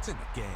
It's in the game.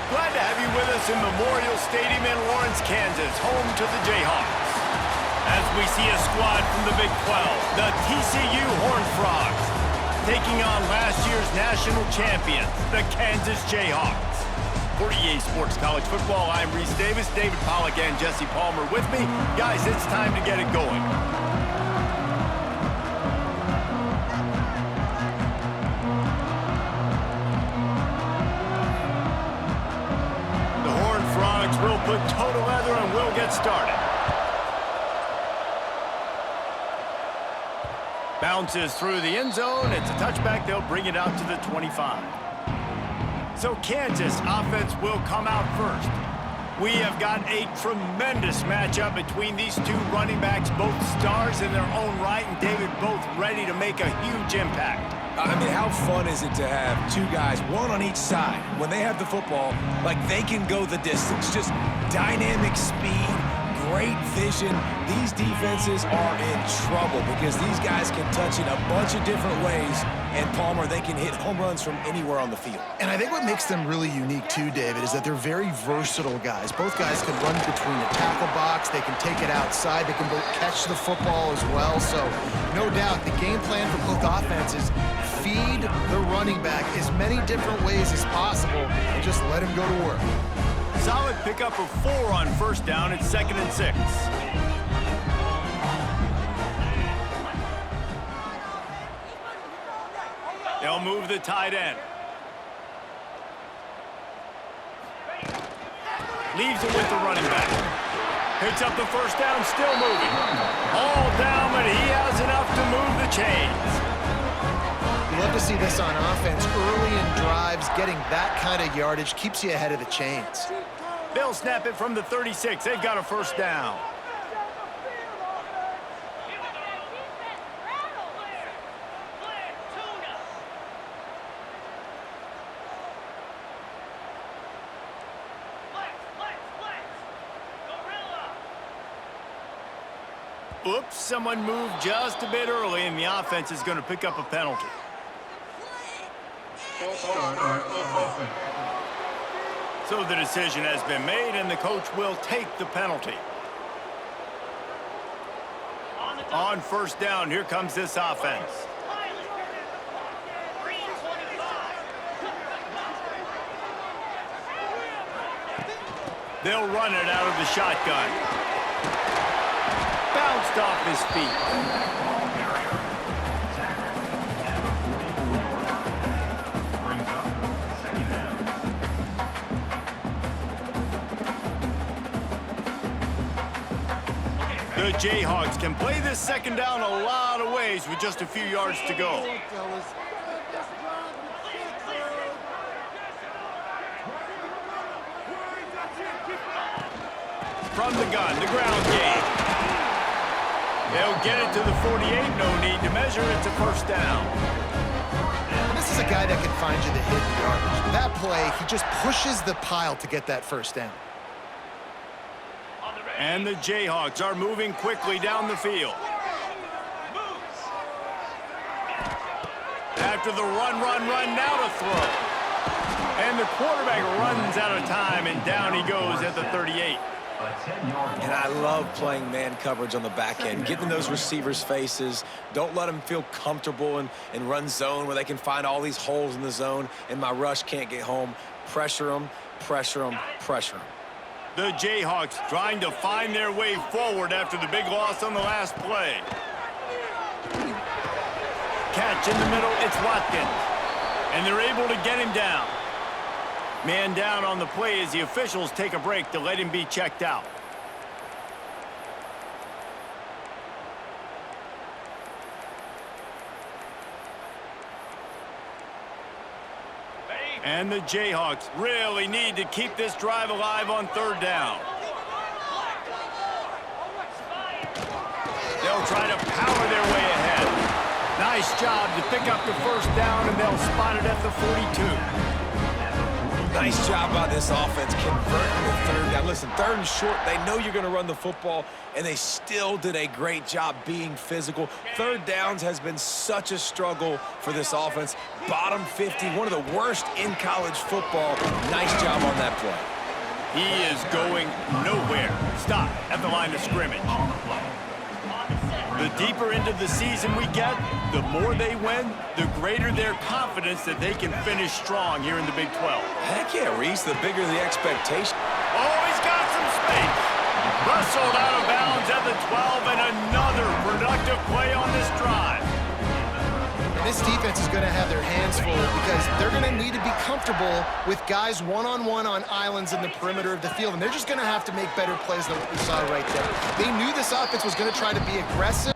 Glad to have you with us in Memorial Stadium in Lawrence, Kansas, home to the Jayhawks. As we see a squad from the Big 12, the TCU Horned Frogs, taking on last year's national champions, the Kansas Jayhawks. For EA Sports College Football, I'm Reese Davis, David Pollack, and Jesse Palmer with me. Guys, it's time to get it going. We'll put total leather and we'll get started. Bounces through the end zone. It's a touchback. They'll bring it out to the 25. So Kansas offense will come out first. We have got a tremendous matchup between these two running backs, both stars in their own right, and David both ready to make a huge impact. I mean, how fun is it to have two guys, one on each side, when they have the football, like they can go the distance. Just dynamic speed, great vision. These defenses are in trouble because these guys can touch it a bunch of different ways, and Palmer, they can hit home runs from anywhere on the field. And I think what makes them really unique too, David, is that they're very versatile guys. Both guys can run between the tackle box, they can take it outside, they can both catch the football as well. So no doubt the game plan for both offenses, feed the running back as many different ways as possible and just let him go to work. Solid pickup of 4 on first down. It's 2nd and 6. They'll move the tight end. Leaves it with the running back. Picks up the first down, still moving. All down, but he has enough to move the chains. You love to see this on offense. Early in drives, getting that kind of yardage keeps you ahead of the chains. They'll snap it from the 36. They've got a first down. Oops, someone moved just a bit early, and the offense is going to pick up a penalty. So the decision has been made, and the coach will take the penalty. On first down, here comes this offense. They'll run it out of the shotgun. Bounced off his feet. The Jayhawks can play this second down a lot of ways with just a few yards to go. From the gun, the ground game. They'll get it to the 48. No need to measure. It's a first down. This is a guy that can find you the hidden yardage. That play, he just pushes the pile to get that first down. And the Jayhawks are moving quickly down the field. After the run, now to throw. And the quarterback runs out of time, and down he goes at the 38. And I love playing man coverage on the back end, getting in those receivers' faces. Don't let them feel comfortable and run zone where they can find all these holes in the zone, and my rush can't get home. Pressure them, pressure them, pressure them. The Jayhawks trying to find their way forward after the big loss on the last play. Catch in the middle, it's Watkins. And they're able to get him down. Man down on the play as the officials take a break to let him be checked out. And the Jayhawks really need to keep this drive alive on third down. They'll try to power their way ahead. Nice job to pick up the first down, and they'll spot it at the 42. Nice job by this offense converting the third down. Listen, third and short, they know you're going to run the football, and they still did a great job being physical. Third downs has been such a struggle for this offense. Bottom 50, one of the worst in college football. Nice job on that play. He is going nowhere. Stop at the line of scrimmage. The deeper into the season we get, the more they win, the greater their confidence that they can finish strong here in the Big 12. Heck yeah, Reese, the bigger the expectation. Oh, he's got some space. Wrestled out of bounds at the 12, and another productive play on this drive. And this defense is going to have their hands full because they're going to need to be comfortable with guys one-on-one on islands in the perimeter of the field, and they're just going to have to make better plays than what we saw right there. They knew this offense was going to try to be aggressive.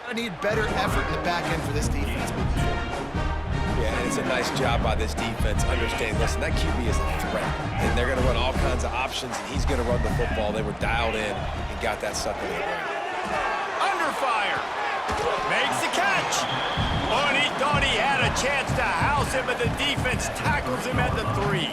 I need better effort in the back end for this defense moving forward. Yeah, and it's a nice job by this defense understanding, listen, that QB is a threat, and they're going to run all kinds of options, and he's going to run the football. They were dialed in and got that sucker in the ground. Under fire. Makes the catch. Oh, and he thought he had a chance to house him, but the defense tackles him at the 3.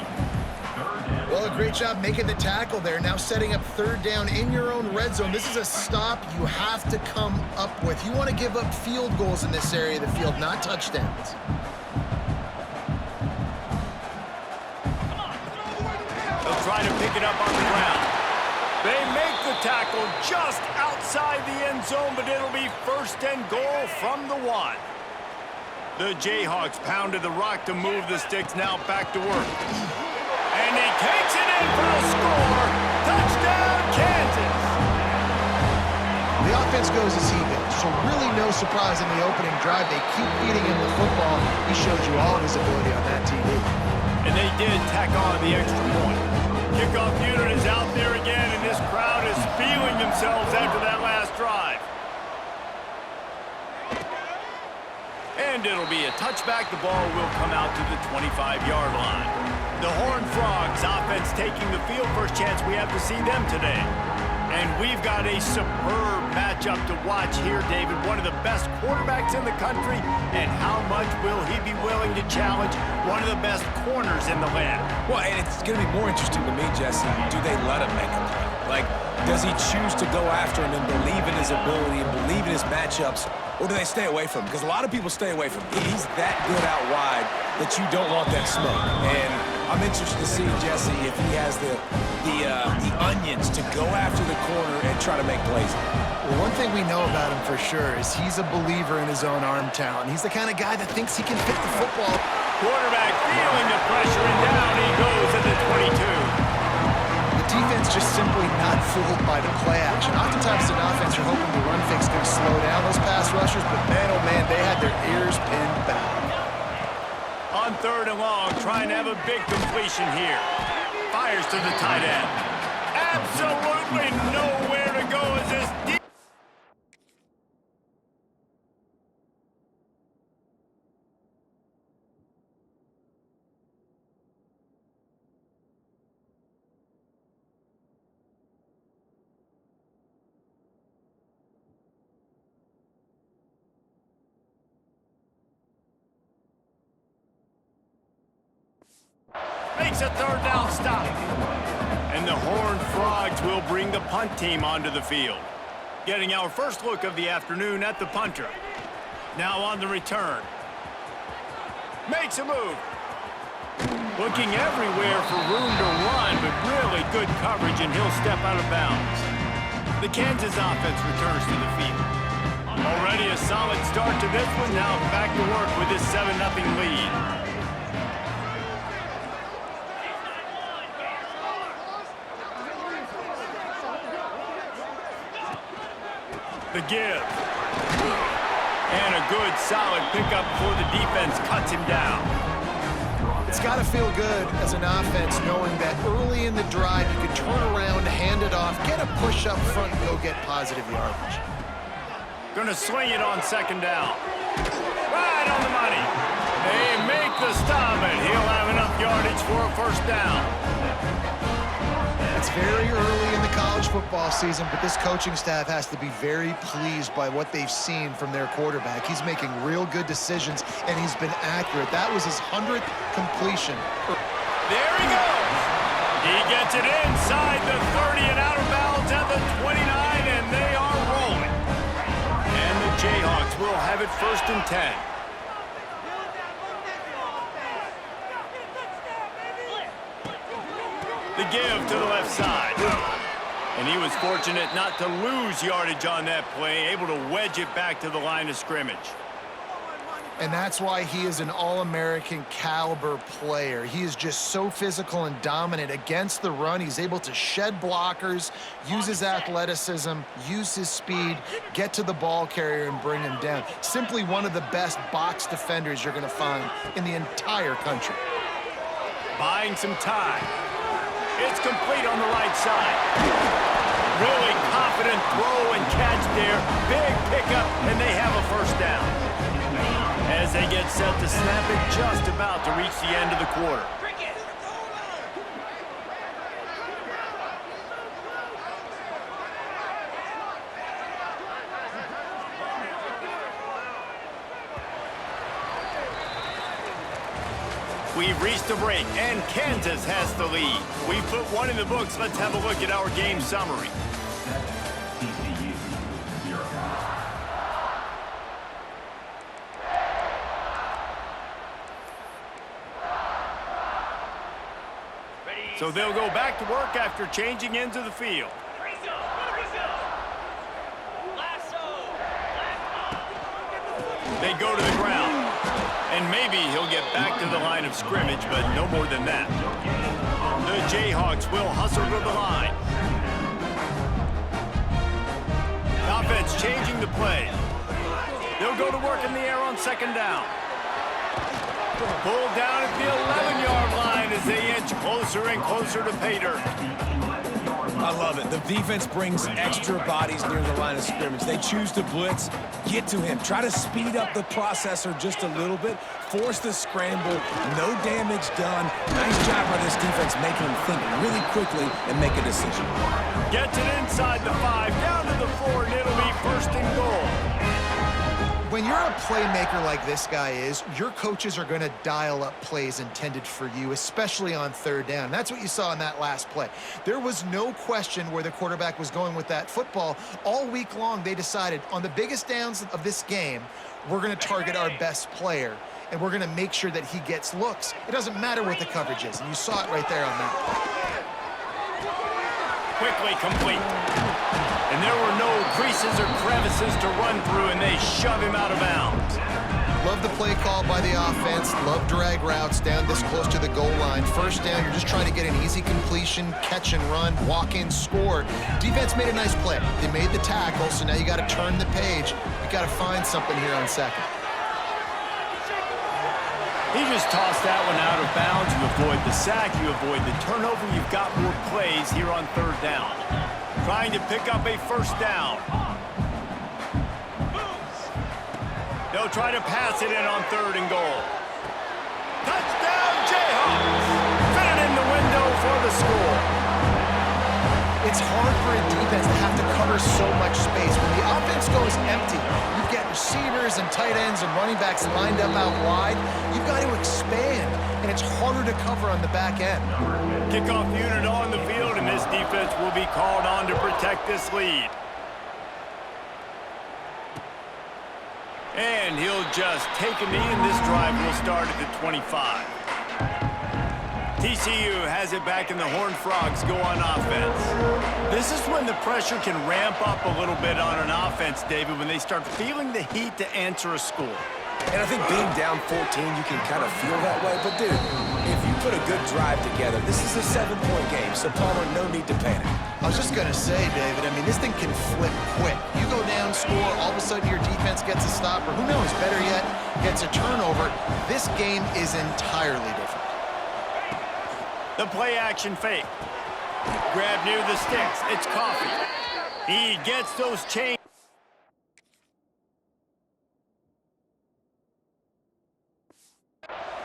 Well, a great job making the tackle there. Now setting up third down in your own red zone. This is a stop you have to come up with. You want to give up field goals in this area of the field, not touchdowns. They'll try to pick it up on the ground. They make the tackle just outside the end zone, but it'll be first and goal from the 1. The Jayhawks pounded the rock to move the sticks, now back to work. And he takes it in for a score. Touchdown, Kansas. The offense goes as he goes, so really no surprise in the opening drive. They keep feeding him the football. He showed you all of his ability on that TD. And they did tack on the extra point. Kickoff unit is out there again, and this crowd is feeling themselves after that last drive. And it'll be a touchback. The ball will come out to the 25-yard line. The Horned Frogs offense taking the field. First chance we have to see them today. And we've got a superb matchup to watch here, David. One of the best quarterbacks in the country. And how much will he be willing to challenge one of the best corners in the land? Well, and it's going to be more interesting to me, Jesse, do they let him make a play? Like, does he choose to go after him and believe in his ability and believe in his matchups, or do they stay away from him? Because a lot of people stay away from him. He's that good out wide that you don't want that smoke. And I'm interested to see, Jesse, if he has the onions to go after the corner and try to make plays. Well, one thing we know about him for sure is he's a believer in his own arm talent. He's the kind of guy that thinks he can fit the football. Quarterback feeling the pressure, and down he goes at the 22. The defense just simply not fooled by the play action. Oftentimes, an offense, you're hoping the run fix going to slow down those pass rushers, but man, oh man, they had their ears pinned back. On third and long, trying to have a big completion here. Fires to the tight end. Absolutely nowhere to go as this deep. Makes a third down stop. And the Horned Frogs will bring the punt team onto the field. Getting our first look of the afternoon at the punter. Now on the return. Makes a move. Looking everywhere for room to run, but really good coverage, and he'll step out of bounds. The Kansas offense returns to the field. Already a solid start to this one. Now back to work with this 7-0 lead. The give. And a good, solid pickup before the defense cuts him down. It's got to feel good as an offense knowing that early in the drive you can turn around, hand it off, get a push up front, and go get positive yardage. Gonna swing it on second down. Right on the money. They make the stop, and he'll have enough yardage for a first down. It's very early in the college football season, but this coaching staff has to be very pleased by what they've seen from their quarterback. He's making real good decisions, and he's been accurate. That was his 100th completion. There he goes. He gets it inside the 30 and out of bounds at the 29, and they are rolling. And the Jayhawks will have it 1st and 10. The give to the left side. And he was fortunate not to lose yardage on that play, able to wedge it back to the line of scrimmage. And that's why he is an All-American caliber player. He is just so physical and dominant against the run. He's able to shed blockers, use his athleticism, use his speed, get to the ball carrier and bring him down. Simply one of the best box defenders you're going to find in the entire country. Buying some time. It's complete on the right side. Really confident throw and catch there. Big pickup, and they have a first down. As they get set to snap it, just about to reach the end of the quarter. We've reached a break, and Kansas has the lead. We've put one in the books. Let's have a look at our game summary. TCU, 0. So they'll go back to work after changing into the field. They go to the ground. And maybe he'll get back to the line of scrimmage, but no more than that. The Jayhawks will hustle to the line. Offense changing the play. They'll go to work in the air on second down. Pulled down at the 11-yard line as they inch closer and closer to pay dirt. I love it. The defense brings extra bodies near the line of scrimmage. They choose to blitz, get to him, try to speed up the processor just a little bit, force the scramble, no damage done. Nice job by this defense making him think really quickly and make a decision. Gets it inside the 5, down to the 4, and it'll be 1st and goal. When you're a playmaker like this guy is, your coaches are going to dial up plays intended for you, especially on third down. That's what you saw in that last play. There was no question where the quarterback was going with that football. All week long, they decided on the biggest downs of this game, we're going to target our best player, and we're going to make sure that he gets looks. It doesn't matter what the coverage is, and you saw it right there on that play. Quickly complete. And there were no creases or crevices to run through, and they shove him out of bounds. Love the play call by the offense. Love drag routes down this close to the goal line. First down, you're just trying to get an easy completion, catch and run, walk in, score. Defense made a nice play. They made the tackle, so now you got to turn the page. You got to find something here on second. He just tossed that one out of bounds. You avoid the sack, you avoid the turnover. You've got more plays here on third down. Trying to pick up a first down. They'll try to pass it in on 3rd and goal. Touchdown, Jayhawks! Fit it in the window for the score. It's hard for a defense to have to cover so much space. When the offense goes empty, you get receivers and tight ends and running backs lined up out wide, you've got to expand, and it's harder to cover on the back end. Kickoff unit on the field, and this defense will be called on to protect this lead. And he'll just take a knee, and this drive will start at the 25. TCU has it back, and the Horned Frogs go on offense. This is when the pressure can ramp up a little bit on an offense, David, when they start feeling the heat to answer a score. And I think being down 14, you can kind of feel that way. But, dude, if you put a good drive together, this is a 7-point game, so Palmer, no need to panic. I was just going to say, David, I mean, this thing can flip quick. You go down, score, all of a sudden your defense gets a stop, or who knows, better yet, gets a turnover. This game is entirely different. The play-action fake. Grab near the sticks. It's Coffee. He gets those chains.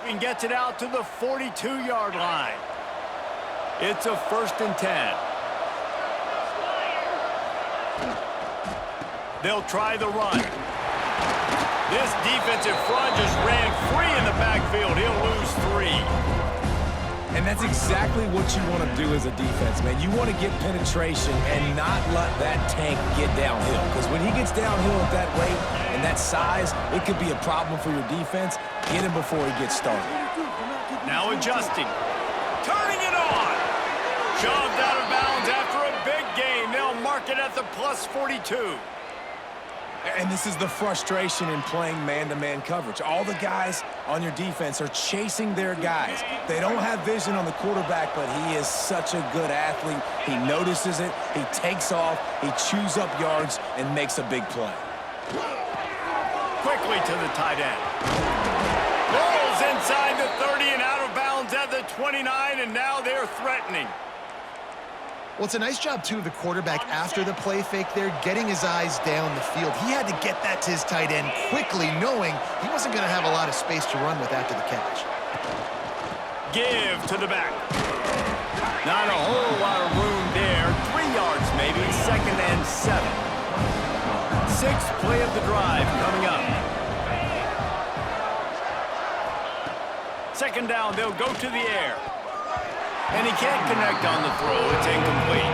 And gets it out to the 42-yard line. It's a 1st and 10. They'll try the run. This defensive front just ran free in the backfield. He'll lose 3. And that's exactly what you want to do as a defense, man. You want to get penetration and not let that tank get downhill. Because when he gets downhill at that rate and that size, it could be a problem for your defense. Get him before he gets started. Now adjusting. Turning it on. Shoved out of bounds after a big gain. They'll mark it at the plus 42. And this is the frustration in playing man-to-man coverage. All the guys on your defense are chasing their guys. They don't have vision on the quarterback, but he is such a good athlete. He notices it, he takes off, he chews up yards, and makes a big play. Quickly to the tight end. Rolls inside the 30 and out of bounds at the 29, and now they're threatening. Well, it's a nice job, too, of the quarterback after the play fake there, getting his eyes down the field. He had to get that to his tight end quickly, knowing he wasn't going to have a lot of space to run with after the catch. Give to the back. Not a whole lot of room there. 3 yards maybe, 2nd and 7. 6th play of the drive coming up. 2nd down, they'll go to the air. And he can't connect on the throw. It's incomplete.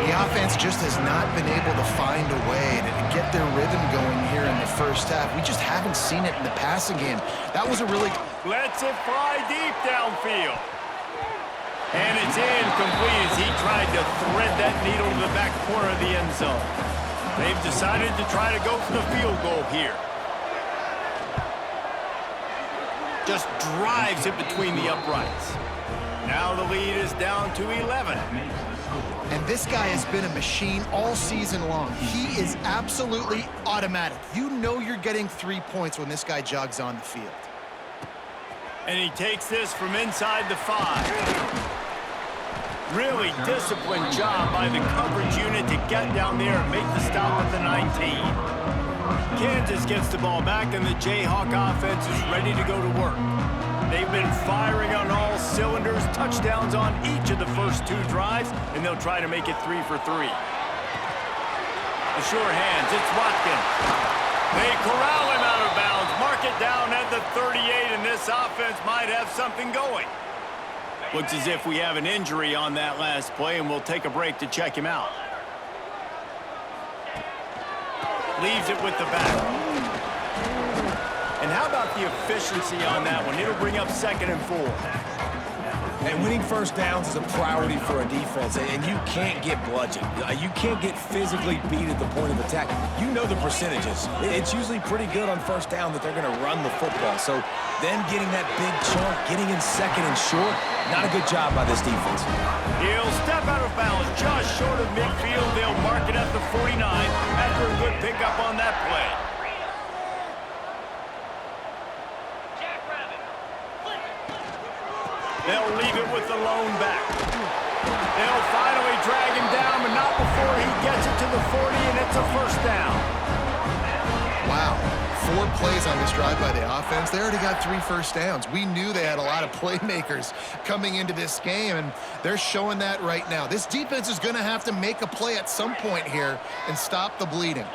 The offense just has not been able to find a way to get their rhythm going here in the first half. We just haven't seen it in the passing game. That was a really... Lets it fly deep downfield. And it's incomplete as he tried to thread that needle to the back corner of the end zone. They've decided to try to go for the field goal here. Just drives it between the uprights. Now the lead is down to 11. And this guy has been a machine all season long. He is absolutely automatic. You know you're getting 3 points when this guy jogs on the field. And he takes this from inside the 5. Really disciplined job by the coverage unit to get down there and make the stop at the 19. Kansas gets the ball back, and the Jayhawk offense is ready to go to work. They've been firing on all cylinders, touchdowns on each of the first 2 drives, and they'll try to make it 3 for 3. The sure hands, it's Watkins. They corral him out of bounds, mark it down at the 38, and this offense might have something going. Looks as if we have an injury on that last play, and we'll take a break to check him out. Leaves it with the back. And how about the efficiency on that one? It'll bring up 2nd and 4. And winning first downs is a priority for a defense, and you can't get bludgeoned. You can't get physically beat at the point of attack. You know the percentages. It's usually pretty good on first down that they're going to run the football. So then getting that big chunk, getting in 2nd and short, not a good job by this defense. He'll step out of bounds just short of midfield. They'll mark it at the 49 after a good pickup on that play. They'll leave it with the lone back. They'll finally drag him down, but not before he gets it to the 40, and it's a 1st down. Wow. 4 plays on this drive by the offense. They already got 3 first downs. We knew they had a lot of playmakers coming into this game, and they're showing that right now. This defense is going to have to make a play at some point here and stop the bleeding.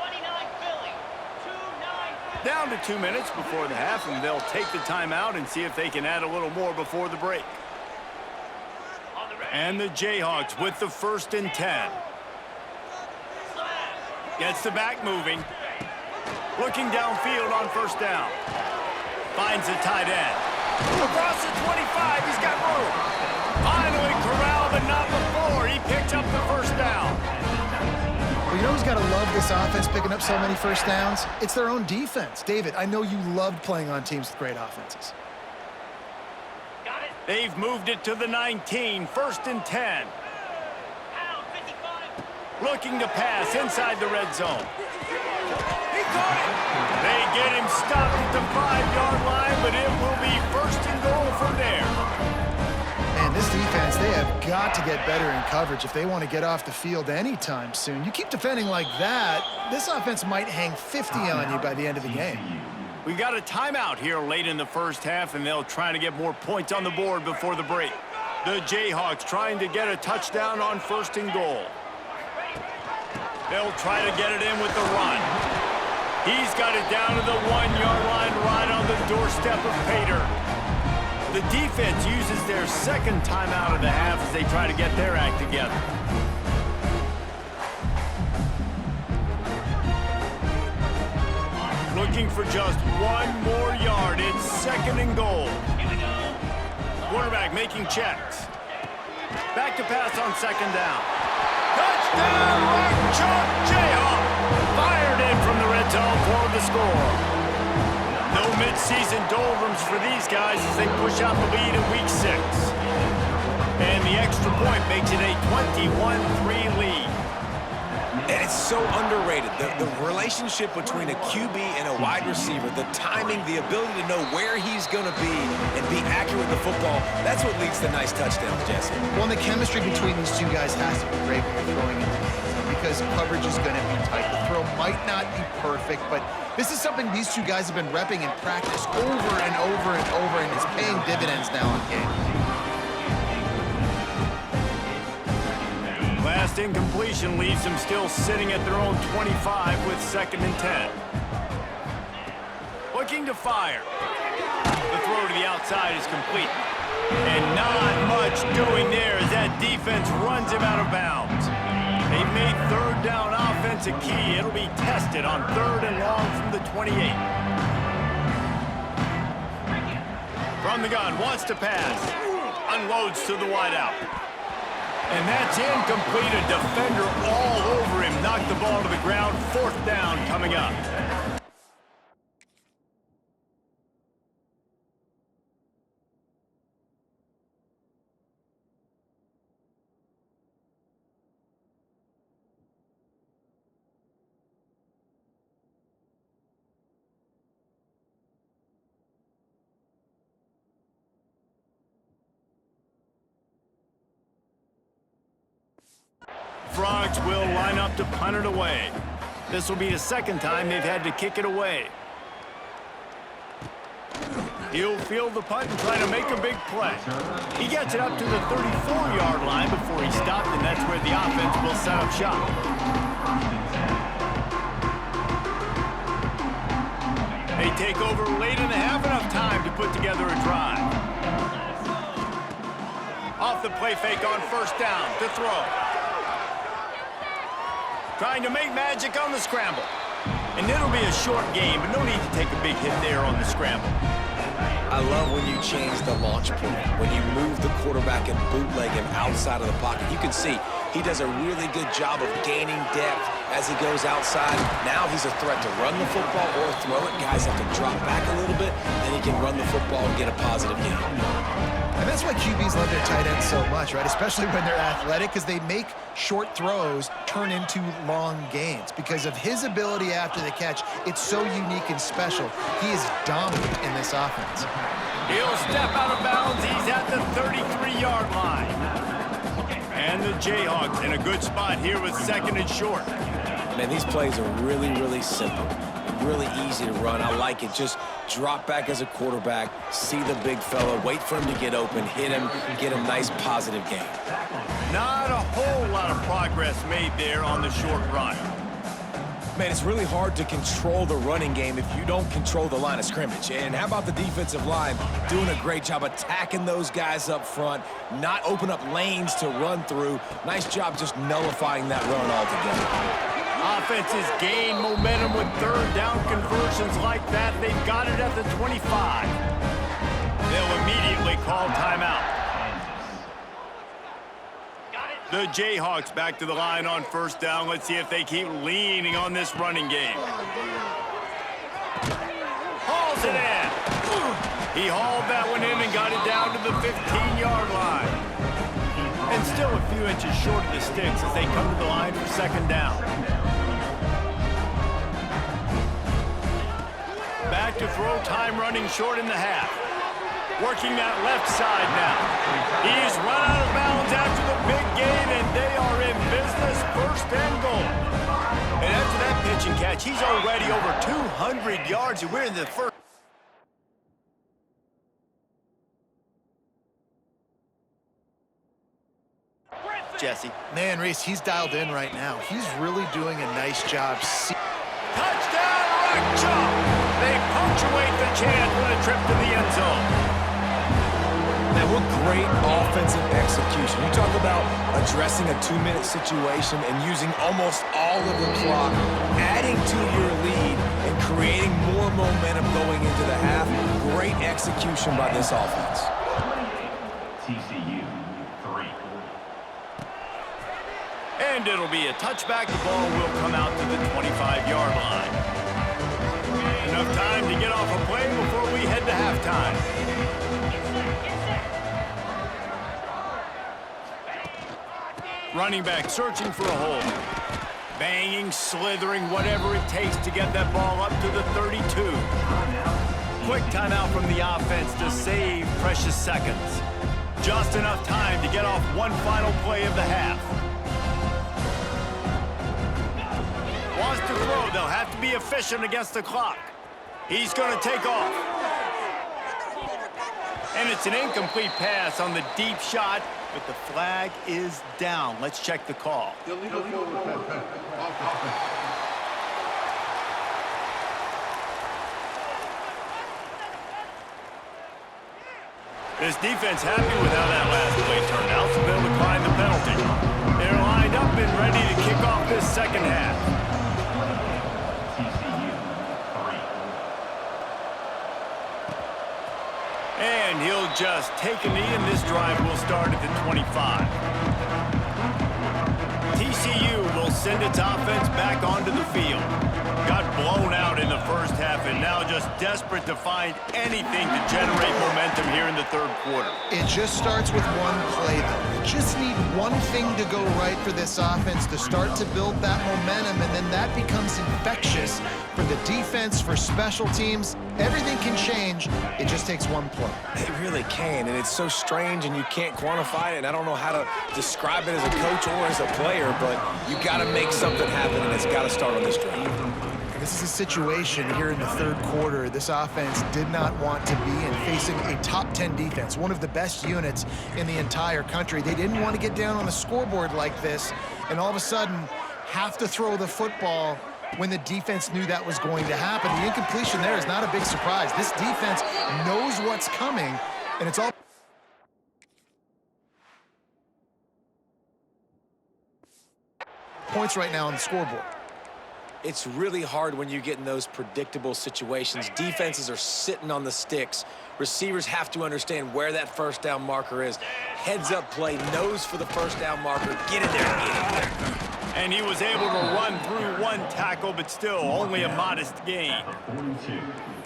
Down to 2 minutes before the half, and they'll take the timeout and see if they can add a little more before the break. And the Jayhawks with the 1st and 10. Gets the back moving. Looking downfield on 1st down. Finds a tight end. Across the 25, he's got room. Finally corralled, but not before. He picks up the 1st down. Well, you know who's got to love this offense picking up so many 1st downs? It's their own defense. David, I know you loved playing on teams with great offenses. They've moved it to the 19, 1st and 10. Looking to pass inside the red zone. He caught it. They get him stopped at the 5-yard line, but it will be 1st and goal from there. Man, this defense, they have got to get better in coverage if they want to get off the field anytime soon. You keep defending like that, this offense might hang 50 on you by the end of the game. We got a timeout here late in the 1st half, and they'll try to get more points on the board before the break. The Jayhawks trying to get a touchdown on 1st and goal. They'll try to get it in with the run. He's got it down to the 1-yard line right on the doorstep of Pater. The defense uses their 2nd timeout of the half as they try to get their act together. Looking for just 1 more yard. It's 2nd and goal. Quarterback making checks. Back to pass on 2nd down. Touchdown, right chuck, Jayhawk. Fired in from the red zone for the score. No midseason doldrums for these guys as they push out the lead in week 6. And the extra point makes it a 21-3 lead. And it's so underrated. The relationship between a QB and a wide receiver, the timing, the ability to know where he's going to be and be accurate with the football, that's what leads to nice touchdowns, Jesse. Well, and the chemistry between these two guys has to be great when you're throwing into defense because coverage is going to be tight. The throw might not be perfect, but this is something these two guys have been repping in practice over and over and over, and it's paying dividends now in games. Last incompletion leaves them still sitting at their own 25 with 2nd and 10. Looking to fire. The throw to the outside is complete. And not much doing there as that defense runs him out of bounds. They've made 3rd down offense a key. It'll be tested on 3rd and long from the 28. From the gun, wants to pass. Unloads to the wideout. And that's incomplete. A defender all over him. Knocked the ball to the ground. 4th down coming up. Frogs will line up to punt it away. This will be the 2nd time they've had to kick it away. He'll field the punt and try to make a big play. He gets it up to the 34-yard line before he stopped, and that's where the offense will set up shop. They take over late and have enough time to put together a drive. Off the play fake on 1st down to throw. Trying to make magic on the scramble. And it'll be a short game, but no need to take a big hit there on the scramble. I love when you change the launch point, when you move the quarterback and bootleg him outside of the pocket. You can see he does a really good job of gaining depth as he goes outside. Now he's a threat to run the football or throw it. Guys have to drop back a little bit, then he can run the football and get a positive gain. And that's why QBs love their tight ends so much, right? Especially when they're athletic, because they make short throws turn into long gains. Because of his ability after the catch, it's so unique and special. He is dominant in this offense. He'll step out of bounds. He's at the 33-yard line. And the Jayhawks in a good spot here with 2nd and short. Man, these plays are really, really simple. Really easy to run. I like it. Just drop back as a quarterback, see the big fella, wait for him to get open, hit him, get a nice positive gain. Not a whole lot of progress made there on the short run. Man, it's really hard to control the running game if you don't control the line of scrimmage. And how about the defensive line doing a great job attacking those guys up front, not open up lanes to run through. Nice job just nullifying that run altogether. Offenses gain momentum with third down conversions like that. They've got it at the 25. They'll immediately call timeout. The Jayhawks back to the line on first down. Let's see if they keep leaning on this running game. Hauls it in. He hauled that one in and got it down to the 15-yard line. And still a few inches short of the sticks as they come to the line for second down. Back to throw time, running short in the half. Working that left side now. He's run out of bounds after the big gain, and they are in business, first and goal. And after that pitch and catch, he's already over 200 yards, and we're in the first. Jesse. Man, Reese, he's dialed in right now. He's really doing a nice job. Touchdown, right jump. They punctuate the chance with a trip to the end zone. Man, what great offensive execution. You talk about addressing a 2-minute situation and using almost all of the clock, adding to your lead and creating more momentum going into the half. Great execution by this offense. TCU 3. And it'll be a touchback. The ball will come out to the 25-yard line. Enough time to get off a play before we head to halftime. Running back searching for a hole. Banging, slithering, whatever it takes to get that ball up to the 32. Quick timeout from the offense to save precious seconds. Just enough time to get off one final play of the half. Wants to throw. They'll have to be efficient against the clock. He's going to take off. And it's an incomplete pass on the deep shot, but the flag is down. Let's check the call. This defense happy with how that last play turned out, so they'll decline the penalty. They're lined up and ready to kick off this second half. And he'll just take a knee, and this drive will start at the 25. TCU will send its offense back onto the field. Got blown out in the first half, and now just desperate to find anything to generate momentum here in the third quarter. It just starts with one play, though. You just need one thing to go right for this offense to start to build that momentum, and then that becomes infectious for the defense, for special teams. Everything can change. It just takes one play. It really can, and it's so strange, and you can't quantify it, and I don't know how to describe it as a coach or as a player, but you got to make something happen, and it's got to start on this drive. This is a situation here in the third quarter this offense did not want to be in, facing a top 10 defense, one of the best units in the entire country. They didn't want to get down on the scoreboard like this, and all of a sudden have to throw the football when the defense knew that was going to happen. The incompletion there is not a big surprise. This defense knows what's coming, and it's all points right now on the scoreboard. It's really hard when you get in those predictable situations. Defenses are sitting on the sticks. Receivers have to understand where that first down marker is. Heads up play, nose for the first down marker. Get in there and get in there. And he was able to run through one tackle, but still only a modest gain.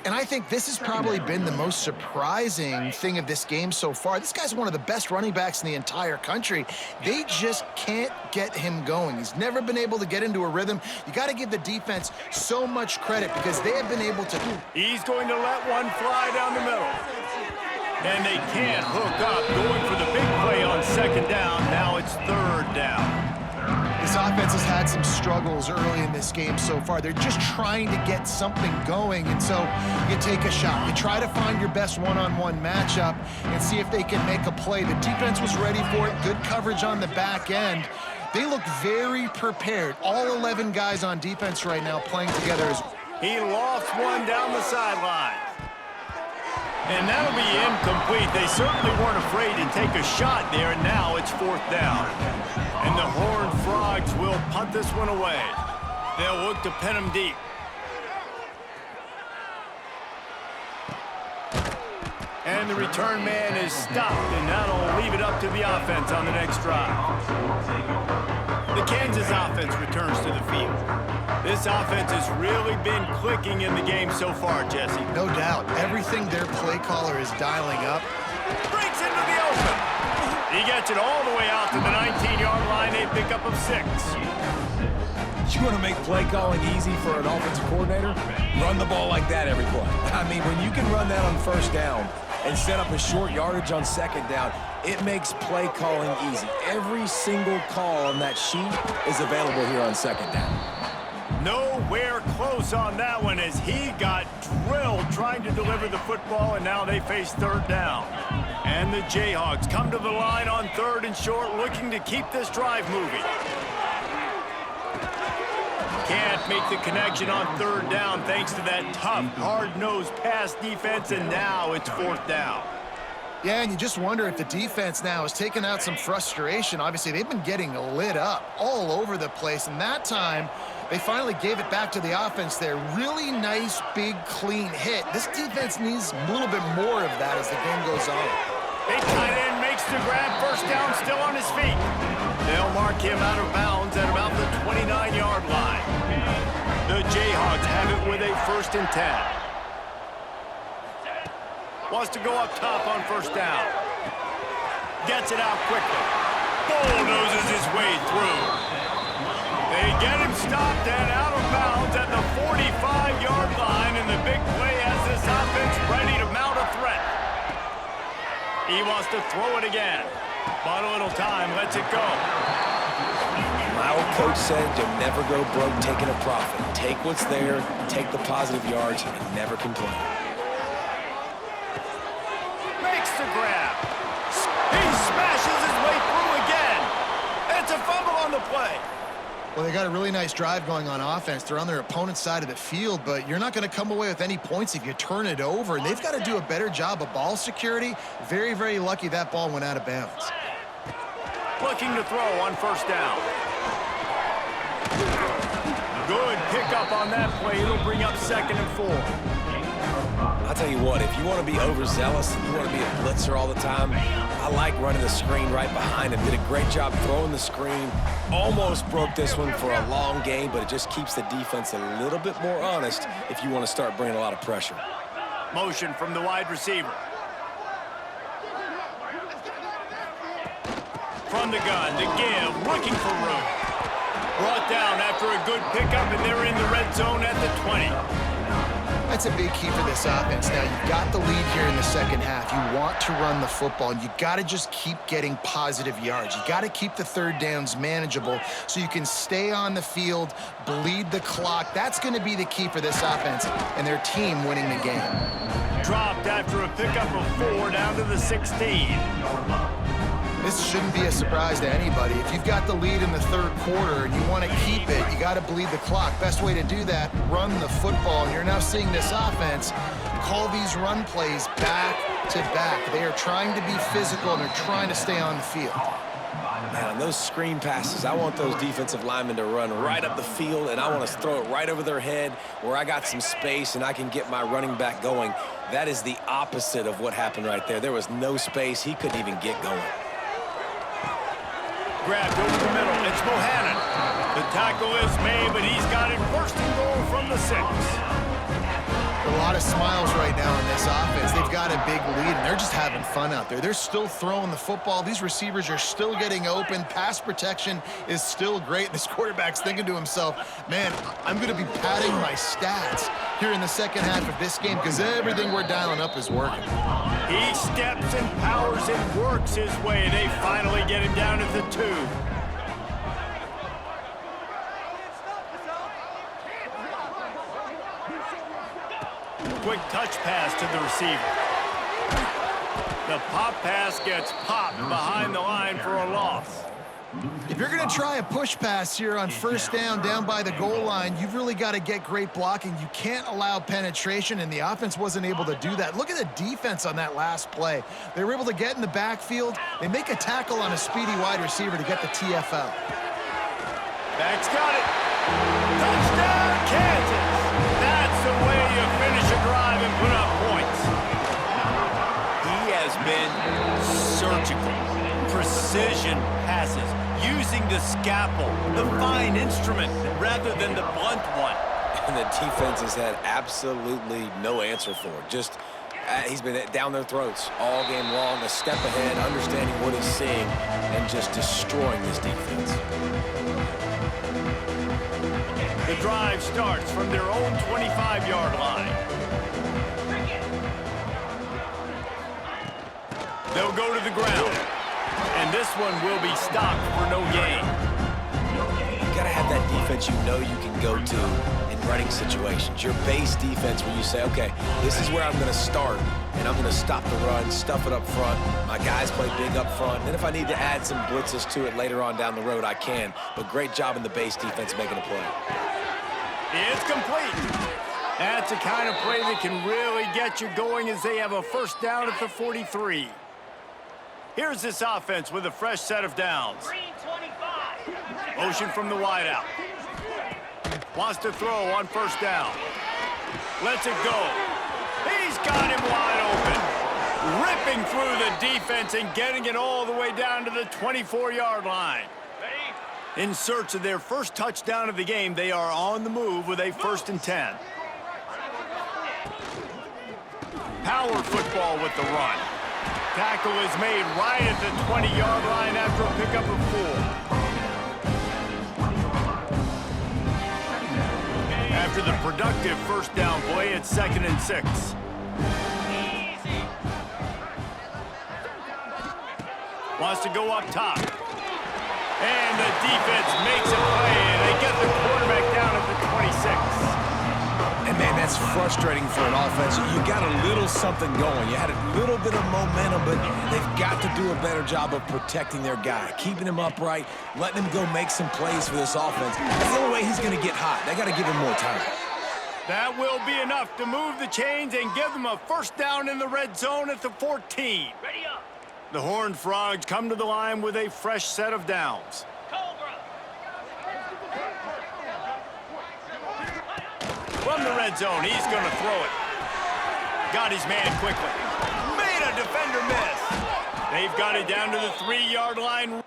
And I think this has probably been the most surprising thing of this game so far. This guy's one of the best running backs in the entire country. They just can't get him going. He's never been able to get into a rhythm. You got to give the defense so much credit because they have been able to. He's going to let one fly down the middle. And they can't hook up, going for the big play on second down. Now it's third down. This offense has had some struggles early in this game so far. They're just trying to get something going, and so you take a shot. You try to find your best one-on-one matchup and see if they can make a play. The defense was ready for it, good coverage on the back end, They look very prepared. All 11 guys on defense right now playing together as He lost one down the sideline. And that'll be incomplete. They certainly weren't afraid to take a shot there, and now it's 4th down. And the Horned Frogs will punt this one away. They'll look to pin him deep. And the return man is stopped, and that'll leave it up to the offense on the next drive. The Kansas offense returns to the field. This offense has really been clicking in the game so far, Jesse. no doubt. Everything their play caller is dialing up. Breaks into the open. He gets it all the way out to the 19-yard line, a pickup of 6. You want to make play calling easy for an offensive coordinator? Run the ball like that every play. I mean, when you can run that on 1st down and set up a short yardage on 2nd down, it makes play calling easy. Every single call on that sheet is available here on 2nd down. Nowhere close on that one as he got drilled trying to deliver the football, and now they face 3rd down. And the Jayhawks come to the line on 3rd and short, looking to keep this drive moving. Can't make the connection on 3rd down thanks to that tough, hard-nosed pass defense, and now it's 4th down. Yeah, and you just wonder if the defense now has taken out some frustration. Obviously, they've been getting lit up all over the place, and that time they finally gave it back to the offense there. Really nice, big, clean hit. This defense needs a little bit more of that as the game goes on. Big tight end makes the grab, 1st down, still on his feet. They'll mark him out of bounds at about the 29-yard line. The Jayhawks have it with a 1st and 10. Wants to go up top on 1st down. Gets it out quickly. Bulldozes his way through. They get him stopped and out of bounds at the 45-yard line, and the big play has this offense ready to mount a threat. He wants to throw it again. But a little time, lets it go. My old coach said you'll never go broke taking a profit. Take what's there, take the positive yards, and never complain. Makes the grab. He smashes his way through again. It's a fumble on the play. Well, they got a really nice drive going on offense. They're on their opponent's side of the field, but you're not going to come away with any points if you turn it over. And they've got to do a better job of ball security. Very, very lucky that ball went out of bounds. Looking to throw on 1st down. Good pickup on that play. It'll bring up 2nd and 4. I'll tell you what, if you want to be overzealous and you want to be a blitzer all the time, I like running the screen right behind him. Did a great job throwing the screen. Almost broke this one for a long game, but it just keeps the defense a little bit more honest if you want to start bringing a lot of pressure. Motion from the wide receiver. From the gun, to give, looking for room. Brought down after a good pickup, and they're in the red zone at the 20. That's a big key for this offense. Now, you've got the lead here in the 2nd half. You want to run the football. You got to just keep getting positive yards. You got to keep the 3rd downs manageable so you can stay on the field, bleed the clock. That's going to be the key for this offense and their team winning the game. Dropped after a pickup of 4 down to the 16. This shouldn't be a surprise to anybody. If you've got the lead in the 3rd quarter and you want to keep it, you got to bleed the clock. Best way to do that, run the football. And you're now seeing this offense call these run plays back to back. They are trying to be physical and they're trying to stay on the field. Man, on those screen passes, I want those defensive linemen to run right up the field, and I want to throw it right over their head where I got some space and I can get my running back going. That is the opposite of what happened right there. There was no space. He couldn't even get going. Grabbed over the middle. It's Bohannon. The tackle is made, but he's got it 1st and goal from the 6. A lot of smiles right now in this offense. They've got a big lead, and they're just having fun out there. They're still throwing the football. These receivers are still getting open. Pass protection is still great. This quarterback's thinking to himself, man, I'm going to be padding my stats here in the 2nd half of this game because everything we're dialing up is working. He steps and powers and works his way. They finally get him down at the 2. Quick touch pass to the receiver. The pop pass gets popped behind the line for a loss. If you're going to try a push pass here on first down by the goal line, you've really got to get great blocking. You can't allow penetration, and the offense wasn't able to do that. Look at the defense on that last play. They were able to get in the backfield. They make a tackle on a speedy wide receiver to get the TFL. Back's got it. Touchdown, Kansas. That's the way you finish a drive and put up points. He has been surgical. Precision passes, using the scalpel, the fine instrument, rather than the blunt one. And the defense has had absolutely no answer for it. Just, he's been down their throats all game long, a step ahead, understanding what he's seeing, and just destroying this defense. The drive starts from their own 25-yard line. They'll go to the ground. And this one will be stopped for no gain. You got to have that defense you know you can go to in running situations. Your base defense where you say, okay, this is where I'm going to start, and I'm going to stop the run, stuff it up front. My guys play big up front. Then if I need to add some blitzes to it later on down the road, I can. But great job in the base defense making a play. It's complete. That's the kind of play that can really get you going as they have a first down at the 43. Here's this offense with a fresh set of downs. Motion from the wideout. Wants to throw on first down. Lets it go. He's got him wide open. Ripping through the defense and getting it all the way down to the 24-yard line. In search of their first touchdown of the game, they are on the move with a 1st and 10. Power football with the run. Tackle is made right at the 20-yard line after a pickup of 4. After the productive first down play, it's 2nd and 6. Wants to go up top. And the defense makes a play, and they get the quarterback down at the 26. And, man, that's frustrating for an offense. You got a little something going. You had a little bit of momentum, but they've got to do a better job of protecting their guy, keeping him upright, letting him go make some plays for this offense. That's the only way he's going to get hot. They got to give him more time. That will be enough to move the chains and give them a first down in the red zone at the 14. Ready up. The Horned Frogs come to the line with a fresh set of downs. From the red zone, he's going to throw it. Got his man quickly. Made a defender miss. They've got it down to the 3-yard line.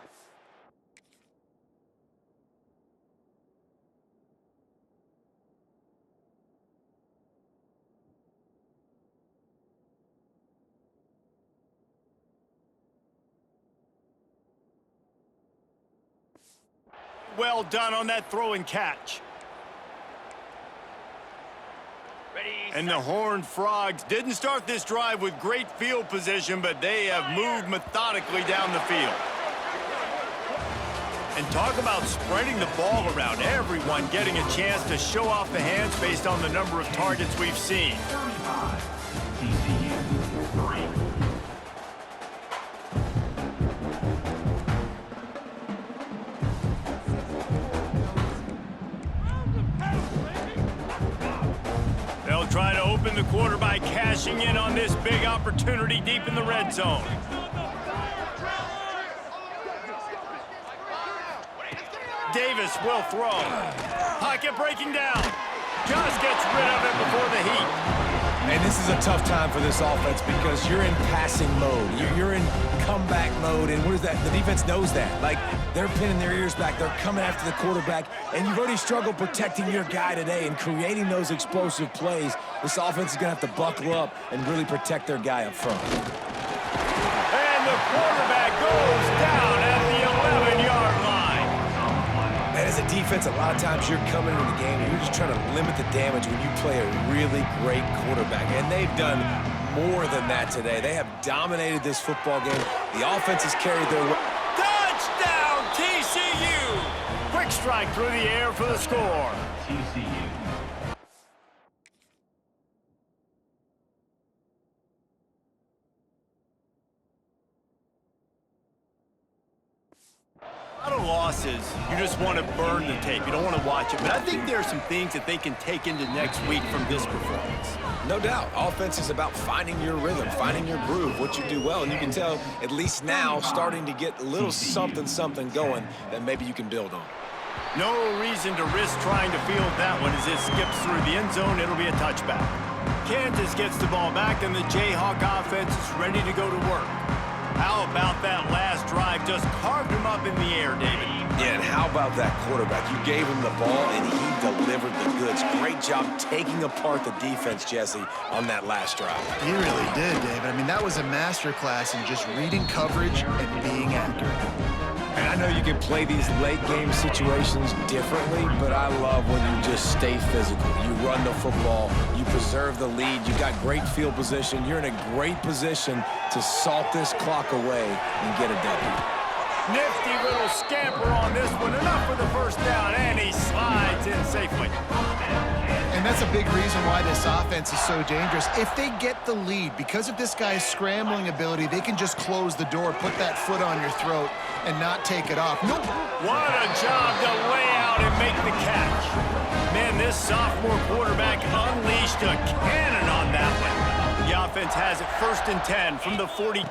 Well done on that throw and catch. And the Horned Frogs didn't start this drive with great field position, but they have moved methodically down the field. And talk about spreading the ball around. Everyone getting a chance to show off the hands based on the number of targets we've seen. TCU 3. They'll try to open the quarter by cashing in on this big opportunity deep in the red zone. Davis will throw. Pocket breaking down. Just gets rid of it before the heat. And this is a tough time for this offense because you're in passing mode. You're in comeback mode, and what is that? The defense knows that. Like, they're pinning their ears back. They're coming after the quarterback, and you've already struggled protecting your guy today and creating those explosive plays. This offense is going to have to buckle up and really protect their guy up front. And the quarterback goes down at the 11-yard line. And as a defense, a lot of times you're coming into the game and you're just trying to limit the damage when you play a really great quarterback. And they've done more than that today. They have dominated this football game. The offense has carried their weight. Touchdown, TCU! Quick strike through the air for the score. TCU. A lot of losses, you just want to burn the tape. You don't want to watch it. But I think there are some things that they can take into next week from this performance. No doubt. Offense is about finding your rhythm, finding your groove, what you do well. And you can tell, at least now, starting to get a little something going that maybe you can build on. No reason to risk trying to field that one as it skips through the end zone. It'll be a touchback. Kansas gets the ball back, and the Jayhawk offense is ready to go to work. How about that last drive? Just carved him up in the air, David. Yeah, and how about that quarterback? You gave him the ball, and he delivered the goods. Great job taking apart the defense, Jesse, on that last drive. He really did, David. I mean, that was a masterclass in just reading coverage and being accurate. And I know you can play these late-game situations differently, but I love when you just stay physical. You run the football, you preserve the lead, you got great field position. You're in a great position to salt this clock away and get a W. Nifty little scamper on this one. Enough for the first down, and he slides in safely. And that's a big reason why this offense is so dangerous. If they get the lead, because of this guy's scrambling ability, they can just close the door, put that foot on your throat, and not take it off. Nope. What a job to lay out and make the catch. Man, this sophomore quarterback unleashed a cannon on that one. The offense has it 1st and 10 from the 42.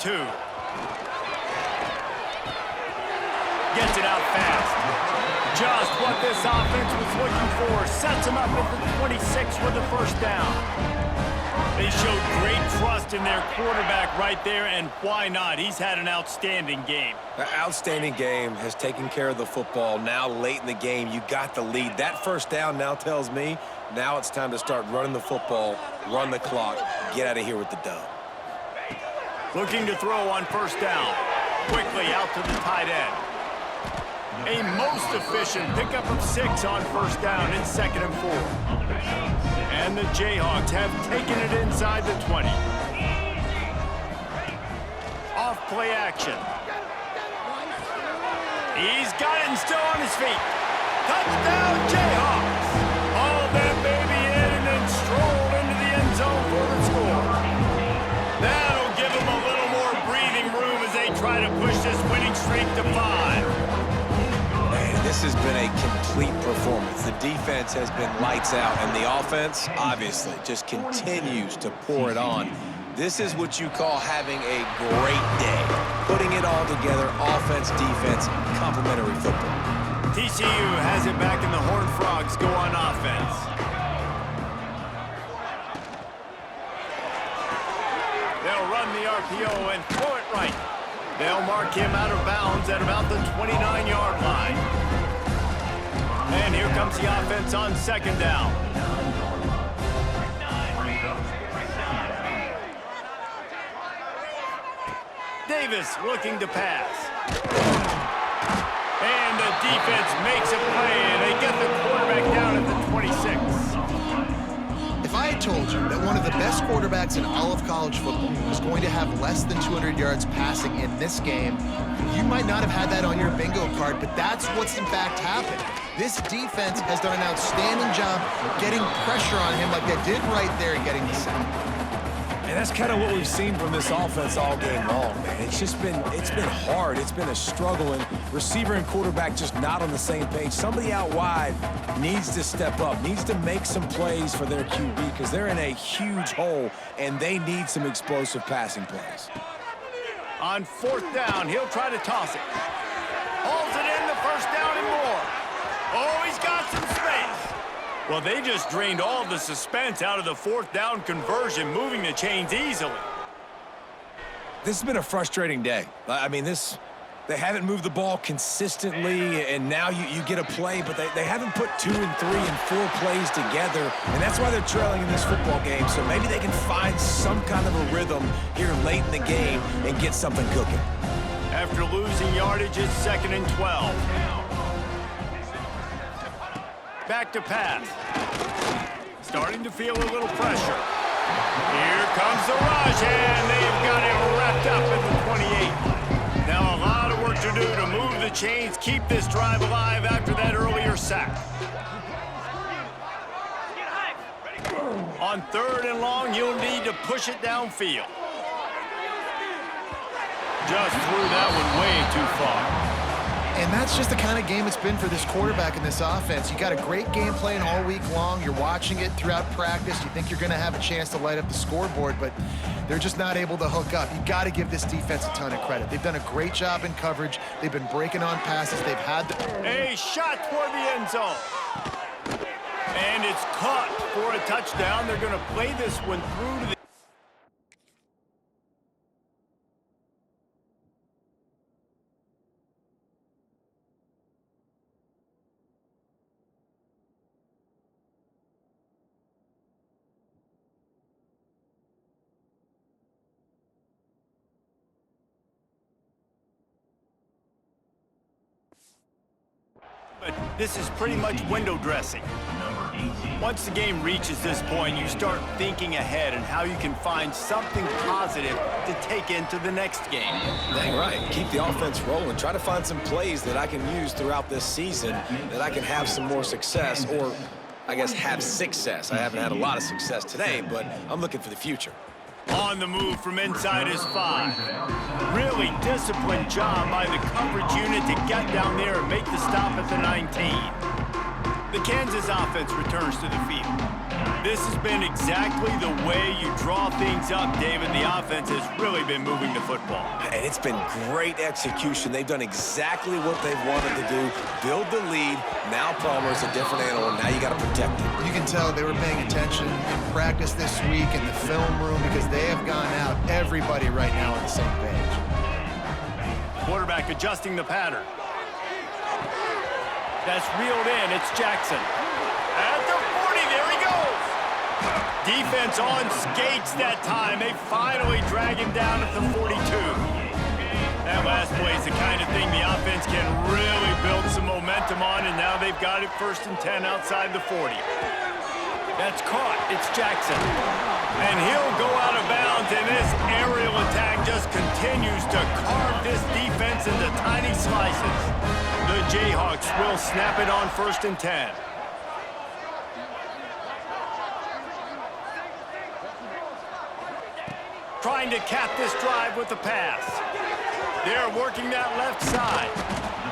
Gets it out fast. Just what this offense was looking for. Sets him up at the 26 for the first down. They showed great trust in their quarterback right there, and why not? He's had an outstanding game. An outstanding game, has taken care of the football. Now late in the game, you got the lead. That first down now tells me now it's time to start running the football, run the clock, get out of here with the dub. Looking to throw on first down. Quickly out to the tight end. A most efficient pickup of 6 on first down in 2nd and 4. And the Jayhawks have taken it inside the 20. Off play action. He's got it and still on his feet. Touchdown Jayhawks. Haul that baby in and then stroll into the end zone for the score. That'll give them a little more breathing room as they try to push this winning streak to 5. This has been a complete performance. The defense has been lights out, and the offense, obviously, just continues to pour it on. This is what you call having a great day. Putting it all together, offense, defense, complementary football. TCU has it back, and the Horned Frogs go on offense. They'll run the RPO and throw it right. They'll mark him out of bounds at about the 29-yard line. And here comes the offense on 2nd down. Davis looking to pass. And the defense makes a play, and they get the quarterback down at the 26. If I had told you that one of the best quarterbacks in all of college football was going to have less than 200 yards passing in this game, you might not have had that on your bingo card, but that's what's in fact happened. This defense has done an outstanding job getting pressure on him like they did right there and getting the sack. And that's kind of what we've seen from this offense all game long, man. It's been hard. It's been a struggle, and receiver and quarterback just not on the same page. Somebody out wide needs to step up, needs to make some plays for their QB because they're in a huge hole, and they need some explosive passing plays. On 4th down, he'll try to toss it. Hauls it in, the first down and more. Oh, he's got some space. Well, they just drained all the suspense out of the 4th down conversion, moving the chains easily. This has been a frustrating day. I mean, they haven't moved the ball consistently, and now you get a play, but they haven't put 2 and 3 and 4 plays together, and that's why they're trailing in this football game. So maybe they can find some kind of a rhythm here late in the game and get something cooking. After losing yardage, it's 2nd and 12. Back to pass. Starting to feel a little pressure. Here comes the rush, and they've got it wrapped up at the 28. Now a lot of work to do to move the chains, keep this drive alive after that earlier sack. On 3rd and long, you'll need to push it downfield. Just threw that one way too far. And that's just the kind of game it's been for this quarterback in this offense. You got a great game plan all week long. You're watching it throughout practice. You think you're going to have a chance to light up the scoreboard, but they're just not able to hook up. You got to give this defense a ton of credit. They've done a great job in coverage. They've been breaking on passes. They've had a shot toward the end zone. And it's caught for a touchdown. They're going to play this one through to the but this is pretty much window dressing. Number 18. Once the game reaches this point, you start thinking ahead and how you can find something positive to take into the next game. Dang right. Keep the offense rolling. Try to find some plays that I can use throughout this season that I can have some more success, or I guess have success. I haven't had a lot of success today, but I'm looking for the future. On the move from inside his 5. Really disciplined job by the coverage unit to get down there and make the stop at the 19. The Kansas offense returns to the field. This has been exactly the way you draw things up, David. The offense has really been moving the football. And it's been great execution. They've done exactly what they've wanted to do. Build the lead. Now Palmer's a different animal. Now you got to protect it. You can tell they were paying attention in practice this week in the film room because they have gone out, everybody right now on the same page. Quarterback adjusting the pattern. That's reeled in. It's Jackson. At the 40, there he goes. Defense on skates that time. They finally drag him down at the 42. That last play is the kind of thing the offense can really build some momentum on, and now they've got it 1st and 10 outside the 40. That's caught. It's Jackson. And he'll go out of bounds, and this aerial attack just continues to carve this defense into tiny slices. The Jayhawks will snap it on 1st and 10. Trying to cap this drive with the pass. They're working that left side.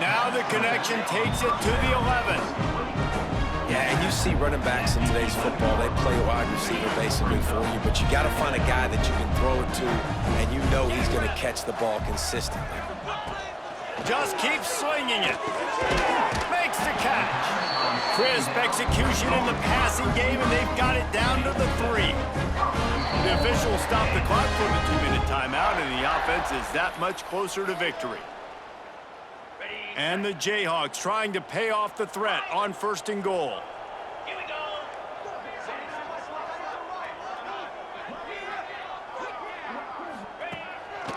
Now the connection takes it to the 11. Yeah, and you see running backs in today's football, they play wide receiver basically for you, but you got to find a guy that you can throw it to, and you know he's going to catch the ball consistently. Just keeps slinging it. Makes the catch. Crisp execution in the passing game, and they've got it down to the 3. The officials stop the clock for the 2-minute timeout, and the offense is that much closer to victory. And the Jayhawks trying to pay off the threat on 1st and goal. Here we go.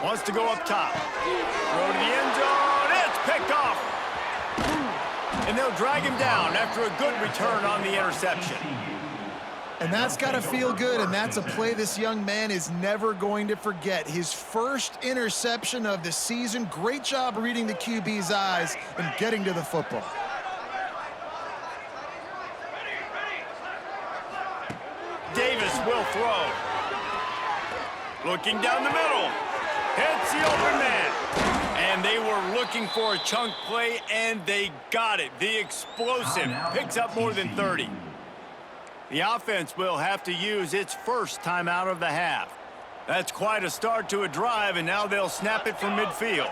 Wants to go up top. Throw to the end zone. It's picked off. And they'll drag him down after a good return on the interception. And that's got to feel good, and that's a play this young man is never going to forget. His first interception of the season. Great job reading the QB's eyes and getting to the football. Davis will throw. Looking down the middle. Hits the open man. And they were looking for a chunk play, and they got it. The explosive picks up more than 30. The offense will have to use its first timeout of the half. That's quite a start to a drive, and now they'll snap it from midfield.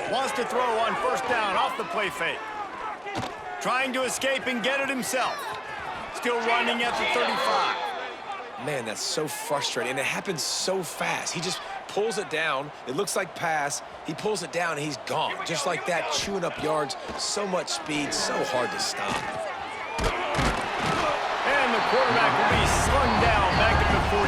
Wants to throw on 1st down off the play fake. Trying to escape and get it himself. Still running at the 35. Man, that's so frustrating, and it happens so fast. He just pulls it down. It looks like pass. He pulls it down, and he's gone. Just like that, chewing up yards. So much speed, so hard to stop. And the quarterback will be slung down back at the 43.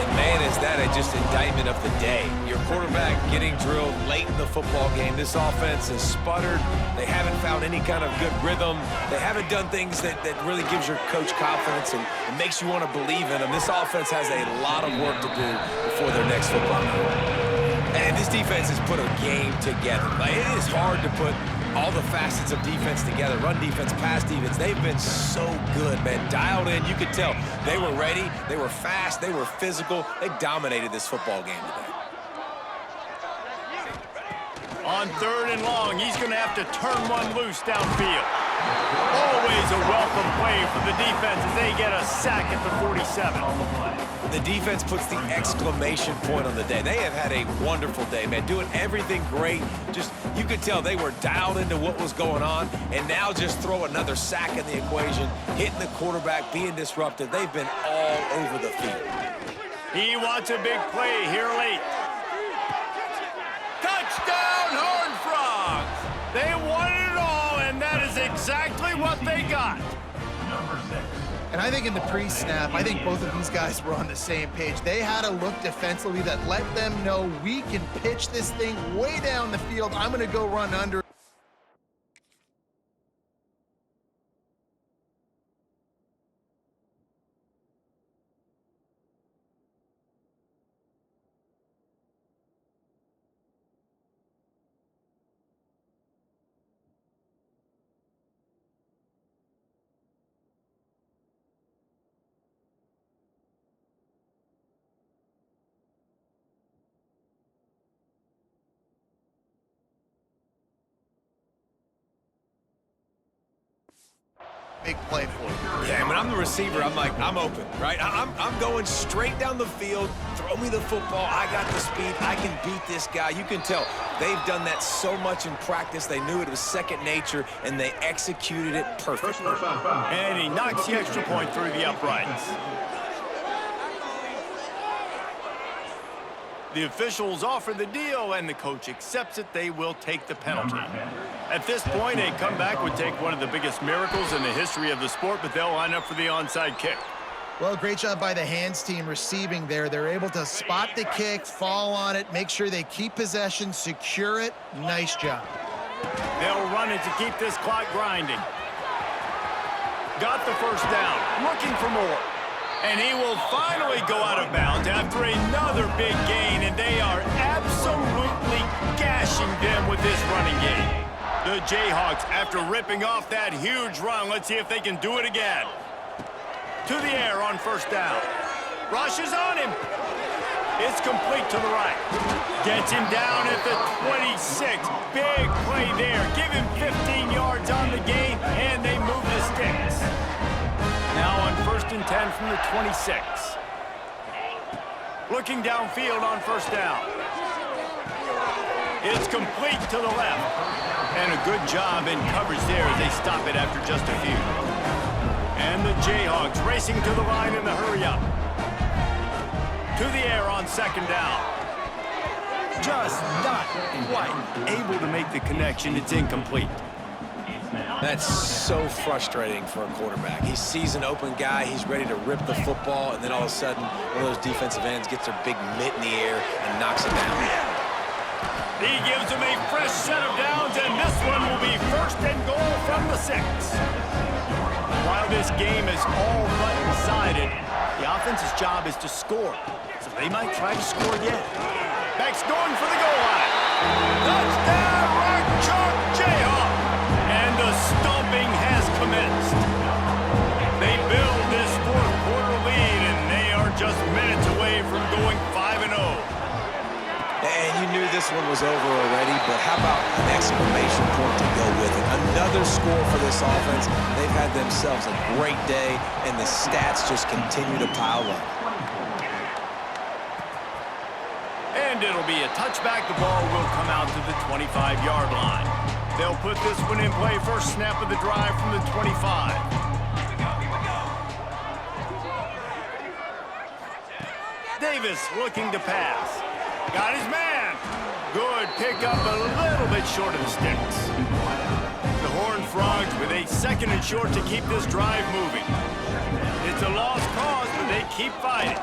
And man, is that just indictment of the day. Your quarterback getting drilled late in the football game. This offense has sputtered. They haven't found any kind of good rhythm. They haven't done things that really gives your coach confidence and makes you want to believe in them. This offense has a lot of work to do before their next football game. And this defense has put a game together. Like, it is hard to put all the facets of defense together. Run defense, pass defense. They've been so good, man. Dialed in. You could tell they were ready. They were fast. They were physical. They dominated this football game today. On 3rd and long, he's going to have to turn one loose downfield. Always a welcome play for the defense as they get a sack at the 47. The defense puts the exclamation point on the day. They have had a wonderful day, man, doing everything great. Just, you could tell they were dialed into what was going on, and now just throw another sack in the equation, hitting the quarterback, being disruptive. They've been all over the field. He wants a big play here late. Touchdown, Horned Frogs! They wanted it all, and that is exactly what they got. Number 6. And I think in the pre-snap, I think both of these guys were on the same page. They had a look defensively that let them know we can pitch this thing way down the field. I'm going to go run under. Big play for you. Yeah, when I'm the receiver, I'm like, I'm open, right? I'm going straight down the field. Throw me the football. I got the speed. I can beat this guy. You can tell they've done that so much in practice. They knew it was second nature, and they executed it perfectly. And he knocks the extra point through the uprights. The officials offer the deal, and the coach accepts it. They will take the penalty. At this point, a comeback would take one of the biggest miracles in the history of the sport, but they'll line up for the onside kick. Well, great job by the hands team receiving there. They're able to spot the kick, fall on it, make sure they keep possession, secure it. Nice job. They'll run it to keep this clock grinding. Got the first down, looking for more. And he will finally go out of bounds after another big gain, and they are absolutely gashing them with this running game. The Jayhawks, after ripping off that huge run, let's see if they can do it again. To the air on first down. Rush is on him. It's complete to the right. Gets him down at the 26. Big play there. Give him 15 yards on the gain, and they move the sticks. Now on 1st and 10 from the 26. Looking downfield on first down. It's complete to the left. And a good job in coverage there as they stop it after just a few. And the Jayhawks racing to the line in the hurry-up. To the air on second down. Just not quite able to make the connection. It's incomplete. That's so frustrating for a quarterback. He sees an open guy, he's ready to rip the football, and then all of a sudden, one of those defensive ends gets their big mitt in the air and knocks it down. He gives him a fresh set of downs, and this one will be 1st and goal from the 6. While this game is all but decided, the offense's job is to score. So they might try to score again. Beck's going for the goal line. Touchdown, Rock Chalk Jayhawk! And the stomping has commenced. They build this 4th quarter lead, and they are just minutes away from going 5-0. And you knew this one was over already, but how about an exclamation point to go with it? Another score for this offense. They've had themselves a great day, and the stats just continue to pile up. And it'll be a touchback. The ball will come out to the 25-yard line. They'll put this one in play. First snap of the drive from the 25. Davis looking to pass. Got his man. Good pickup, a little bit short of the sticks. The Horned Frogs with a 2nd and short to keep this drive moving. It's a lost cause, but they keep fighting.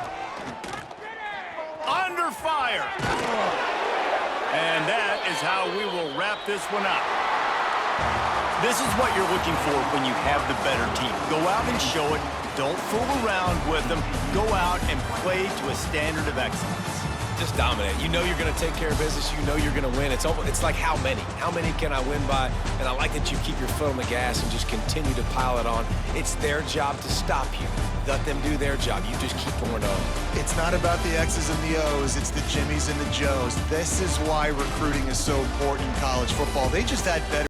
Under fire. And that is how we will wrap this one up. This is what you're looking for when you have the better team. Go out and show it. Don't fool around with them. Go out and play to a standard of excellence. Just dominate. You know you're going to take care of business. You know you're going to win. It's like how many? How many can I win by? And I like that you keep your foot on the gas and just continue to pile it on. It's their job to stop you. Let them do their job. You just keep pouring on. It's not about the X's and the O's. It's the Jimmies and the Joes. This is why recruiting is so important in college football. They just had better